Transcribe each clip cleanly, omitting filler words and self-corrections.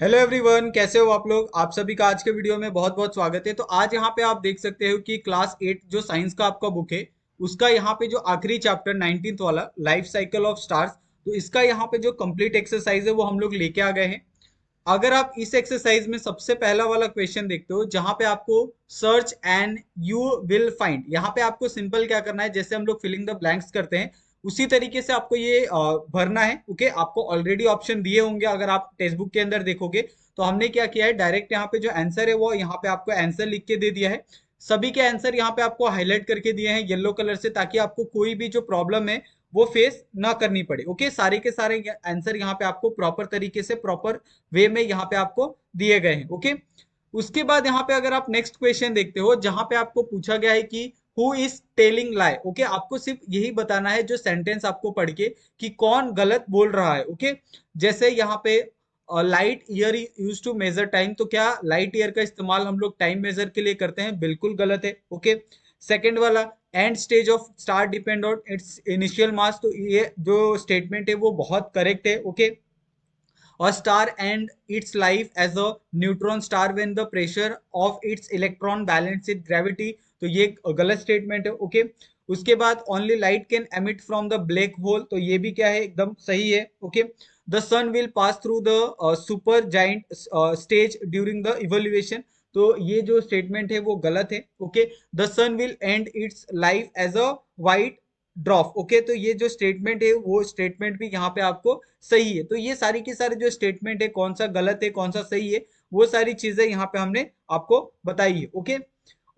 Hello everyone, कैसे हो आप लोग। आप सभी का आज के वीडियो में बहुत बहुत स्वागत है। तो आज यहाँ पे आप देख सकते हो कि क्लास 8 जो साइंस का आपका बुक है उसका यहाँ पे जो आखिरी चैप्टर 19th वाला लाइफ साइकिल ऑफ स्टार्स, तो इसका यहाँ पे जो कंप्लीट एक्सरसाइज है वो हम लोग लेके आ गए हैं। अगर आप इस एक्सरसाइज में सबसे पहला वाला क्वेश्चन देखते हो जहां पे आपको search and you will find, यहाँ पे आपको सिंपल क्या करना है, जैसे हम लोग फिलिंग द ब्लैंक्स करते हैं उसी तरीके से आपको ये भरना है। ओके, आपको ऑलरेडी ऑप्शन दिए होंगे अगर आप टेक्स्ट बुक के अंदर देखोगे। तो हमने क्या किया है, डायरेक्ट यहाँ पे जो आंसर है वो यहाँ पे आपको आंसर लिख के दे दिया है। सभी के आंसर यहाँ पे आपको हाईलाइट करके दिए हैं येलो कलर से, ताकि आपको कोई भी जो प्रॉब्लम है वो फेस ना करनी पड़े। ओके, सारे के सारे आंसर यहाँ पे आपको प्रॉपर तरीके से प्रॉपर वे में यहाँ पे आपको दिए गए हैं। ओके, उसके बाद यहाँ पे अगर आप नेक्स्ट क्वेश्चन देखते हो जहां पे आपको पूछा गया है कि who is telling lie. Okay, आपको सिर्फ यही बताना है जो सेंटेंस आपको पढ़ के कि कौन गलत बोल रहा है। ओके, जैसे यहाँ पे light year use to measure time, तो क्या लाइट ईयर का इस्तेमाल हम लोग टाइम मेजर के लिए करते हैं? बिल्कुल गलत है। ओके, सेकेंड वाला end stage of star depend on its initial mass, तो ये जो स्टेटमेंट है वो बहुत करेक्ट है। Okay, a star end its life as a neutron star when the pressure of its electron balance with gravity, तो ये गलत स्टेटमेंट है। ओके, उसके बाद only light can emit from the black hole, तो ये भी क्या है, एकदम सही है। Okay, the sun will pass through the super giant stage during the evolution, तो ये जो स्टेटमेंट है वो गलत है। Okay, the sun will end its life as a white drop. Okay, तो ये जो स्टेटमेंट है वो स्टेटमेंट भी यहाँ पे आपको सही है। तो ये सारी की सारी जो स्टेटमेंट है कौन सा गलत है कौन सा सही है वो सारी चीजें यहाँ पे हमने आपको बताई है। ओके,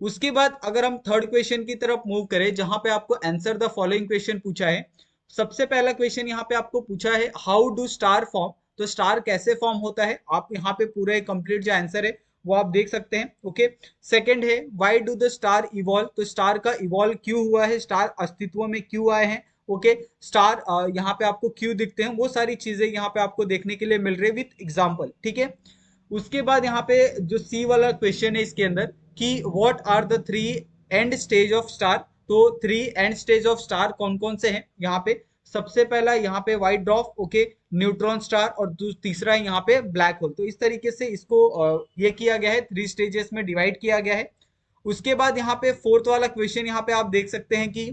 उसके बाद अगर हम थर्ड क्वेश्चन की तरफ मूव करें जहां पे आपको आंसर द फॉलोइंग क्वेश्चन पूछा है। सबसे पहला क्वेश्चन यहाँ पे आपको पूछा है हाउ डू स्टार फॉर्म, तो स्टार कैसे फॉर्म होता है। आप यहाँ पे पूरे कंप्लीट जो आंसर है वो आप देख सकते हैं। ओके, सेकंड है why do the star evolve, तो स्टार का इवॉल्व क्यों हुआ है, स्टार अस्तित्व में क्यों आए हैं। ओके, स्टार यहाँ पे आपको क्यों दिखते हैं, वो सारी चीजें यहाँ पे आपको देखने के लिए मिल रही है विथ एग्जाम्पल। ठीक है, उसके बाद यहाँ पे जो सी वाला क्वेश्चन है इसके अंदर कि what are the three end stage of star, तो three end stage of star कौन कौन से हैं यहाँ पे। सबसे पहला यहाँ पे white dwarf, okay, neutron star, और तीसरा है यहाँ पे ब्लैक होल। तो इस तरीके से इसको ये किया गया है, थ्री स्टेजेस में डिवाइड किया गया है। उसके बाद यहाँ पे फोर्थ वाला क्वेश्चन यहाँ पे आप देख सकते हैं कि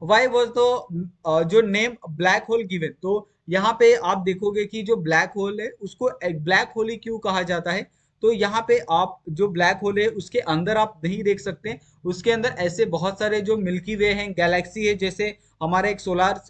वाई वॉज द जो नेम ब्लैक होल गिवन, तो यहाँ पे आप देखोगे कि जो ब्लैक होल है उसको ब्लैक होल ही क्यों कहा जाता है। तो यहाँ पे आप जो ब्लैक होल है उसके अंदर आप नहीं देख सकते, उसके अंदर ऐसे बहुत सारे जो मिल्की वे हैं, गैलेक्सी है, जैसे हमारा एक सोलार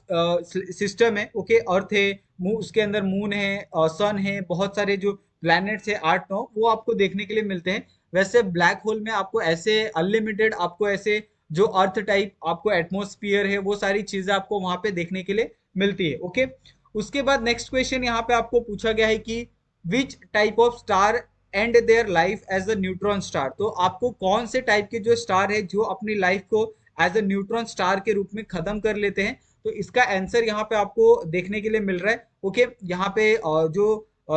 सिस्टम है। ओके, अर्थ है, उसके अंदर मून है, सन है, बहुत सारे जो प्लैनेट्स है 8-9, वो आपको देखने के लिए मिलते हैं। वैसे ब्लैक होल में आपको ऐसे अनलिमिटेड, आपको ऐसे जो अर्थ टाइप आपको एटमोस्फियर है वो सारी चीजें आपको वहां पे देखने के लिए मिलती है। ओके, उसके बाद नेक्स्ट क्वेश्चन यहाँ पे आपको पूछा गया है कि which type of star end their life as a neutron star, तो आपको कौन से टाइप के जो स्टार है जो अपनी लाइफ को एज अ न्यूट्रॉन स्टार के रूप में खत्म कर लेते हैं। तो इसका आंसर यहाँ पे आपको देखने के लिए मिल रहा है। ओके, यहाँ पे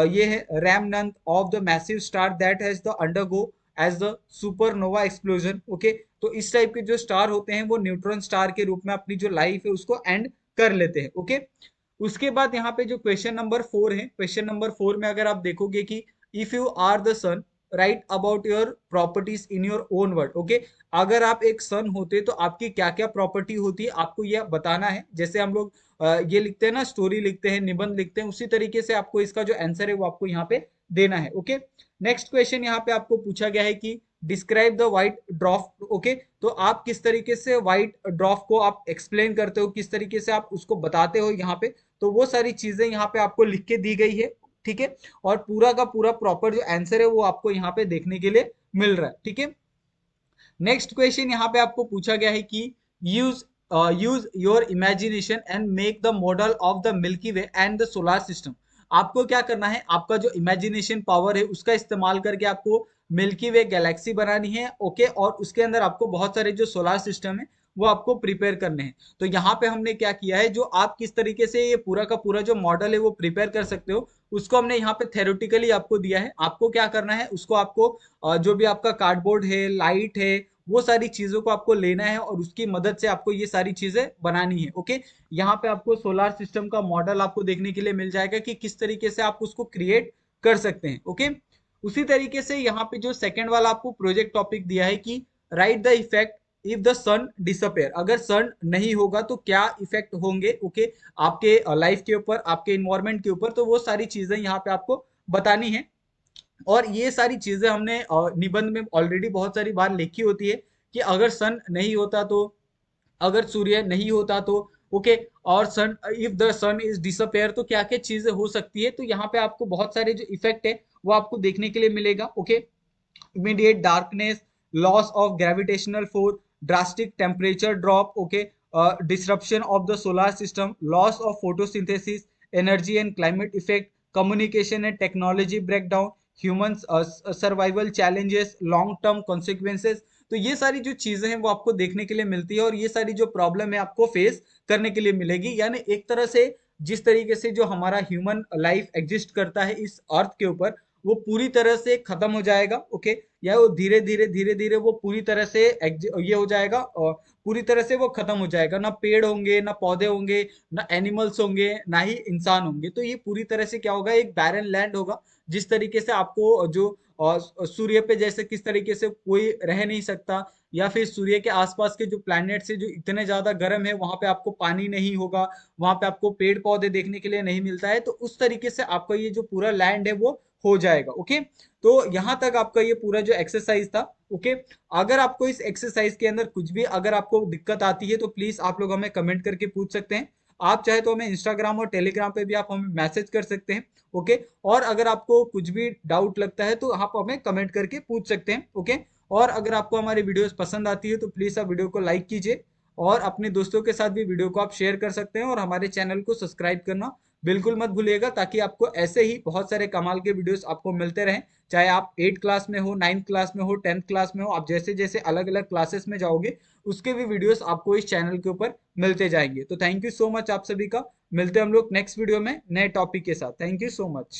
ये है remnant of the massive star that has the undergo as the supernova explosion. Okay, तो इस टाइप के जो स्टार होते हैं वो न्यूट्रॉन स्टार के रूप में अपनी जो लाइफ है उसको एंड कर लेते हैं। ओके, उसके बाद यहाँ पे जो क्वेश्चन नंबर 4 है, क्वेश्चन नंबर 4 में अगर आप देखोगे कि if you are the sun write about your properties in your own word. Okay, अगर आप एक सन होते तो आपकी क्या क्या प्रॉपर्टी होती है आपको यह बताना है। जैसे हम लोग ये लिखते हैं ना, स्टोरी लिखते हैं, निबंध लिखते हैं, उसी तरीके से आपको इसका जो आंसर है वो आपको यहाँ पे देना है। ओके, नेक्स्ट क्वेश्चन यहाँ पे आपको पूछा गया है कि डिस्क्राइब द व्हाइट ड्रॉफ। ओके, तो आप किस तरीके से व्हाइट ड्रॉफ को आप एक्सप्लेन करते हो, किस तरीके से आप उसको बताते हो यहाँ पे, तो वो सारी चीजें यहाँ पे आपको लिख के दी गई है। ठीक है, और पूरा का पूरा प्रॉपर जो आंसर है वो आपको यहाँ पे देखने के लिए मिल रहा है। ठीक है, नेक्स्ट क्वेश्चन यहाँ पे आपको पूछा गया है कि use use your imagination and make the model of the milky way and the solar system. आपको क्या करना है, आपका जो इमेजिनेशन पावर है उसका इस्तेमाल करके आपको मिल्की वे गैलेक्सी बनानी है। ओके, और उसके अंदर आपको बहुत सारे जो सोलर सिस्टम है वो आपको प्रिपेयर करने हैं। तो यहाँ पे हमने क्या किया है, जो आप किस तरीके से ये पूरा का पूरा जो मॉडल है वो प्रिपेयर कर सकते हो उसको हमने यहाँ पे थेरोटिकली आपको दिया है। आपको क्या करना है, उसको आपको जो भी आपका कार्डबोर्ड है, लाइट है, वो सारी चीजों को आपको लेना है और उसकी मदद से आपको ये सारी चीजें बनानी है। ओके, यहाँ पे आपको सोलार सिस्टम का मॉडल आपको देखने के लिए मिल जाएगा कि किस तरीके से आप उसको क्रिएट कर सकते हैं। ओके, उसी तरीके से यहाँ पे जो सेकंड वाला आपको प्रोजेक्ट टॉपिक दिया है कि write the effect if the sun disappear, अगर सन नहीं होगा तो क्या इफेक्ट होंगे, ओके, आपके लाइफ के ऊपर, आपके इन्वायरमेंट के ऊपर, तो वो सारी चीजें यहाँ पे आपको बतानी है। और ये सारी चीजें हमने निबंध में ऑलरेडी बहुत सारी बार लिखी होती है कि अगर सन नहीं होता तो, अगर सूर्य नहीं होता तो, ओके, और sun if the sun is disappear तो क्या क्या चीजें हो सकती है। तो यहाँ पे आपको बहुत सारे जो इफेक्ट है वो आपको देखने के लिए मिलेगा। Okay, immediate darkness, loss of gravitational force, drastic temperature drop, okay, disruption of the solar system, loss of photosynthesis, energy and climate effect, communication and technology breakdown, humans survival challenges, long term consequences। तो ये सारी जो चीजें हैं वो आपको देखने के लिए मिलती है और ये सारी जो प्रॉब्लम है आपको फेस करने के लिए मिलेगी। यानी एक तरह से जिस तरीके से जो हमारा ह्यूमन लाइफ एग्जिस्ट करता है इस अर्थ के ऊपर, वो पूरी तरह से खत्म हो जाएगा। ओके, या वो धीरे धीरे वो पूरी तरह से ये हो जाएगा और पूरी तरह से वो खत्म हो जाएगा। ना पेड़ होंगे, ना पौधे होंगे, ना एनिमल्स होंगे, ना ही इंसान होंगे। तो ये पूरी तरह से क्या होगा, एक बैरन लैंड होगा। जिस तरीके से आपको जो सूर्य पे जैसे किस तरीके से कोई रह नहीं सकता, या फिर सूर्य के आसपास के जो प्लैनेट्स है जो इतने ज्यादा गर्म है, वहां पे आपको पानी नहीं होगा, वहां पे आपको पेड़ पौधे देखने के लिए नहीं मिलता है, तो उस तरीके से आपका ये जो पूरा लैंड है वो हो जाएगा। ओके, तो यहां तक आपका ये पूरा जो एक्सरसाइज था। ओके, अगर आपको इस एक्सरसाइज के अंदर कुछ भी अगर आपको दिक्कत आती है तो प्लीज आप लोग हमें कमेंट करके पूछ सकते हैं। आप चाहे तो हमें इंस्टाग्राम और टेलीग्राम पे भी आप हमें मैसेज कर सकते हैं। ओके, और अगर आपको कुछ भी डाउट लगता है तो आप हमें कमेंट करके पूछ सकते हैं। ओके, और अगर आपको हमारी वीडियोस पसंद आती है तो प्लीज आप वीडियो को लाइक कीजिए और अपने दोस्तों के साथ भी वीडियो को आप शेयर कर सकते हैं और हमारे चैनल को सब्सक्राइब करना बिल्कुल मत भूलिएगा, ताकि आपको ऐसे ही बहुत सारे कमाल के वीडियोस आपको मिलते रहें। चाहे आप 8 क्लास में हो, 9th क्लास में हो, 10th क्लास में हो, आप जैसे जैसे अलग अलग क्लासेस में जाओगे उसके भी वीडियोस आपको इस चैनल के ऊपर मिलते जाएंगे। तो थैंक यू सो मच आप सभी का। मिलते हैं हम लोग नेक्स्ट वीडियो में नए टॉपिक के साथ। Thank you so much.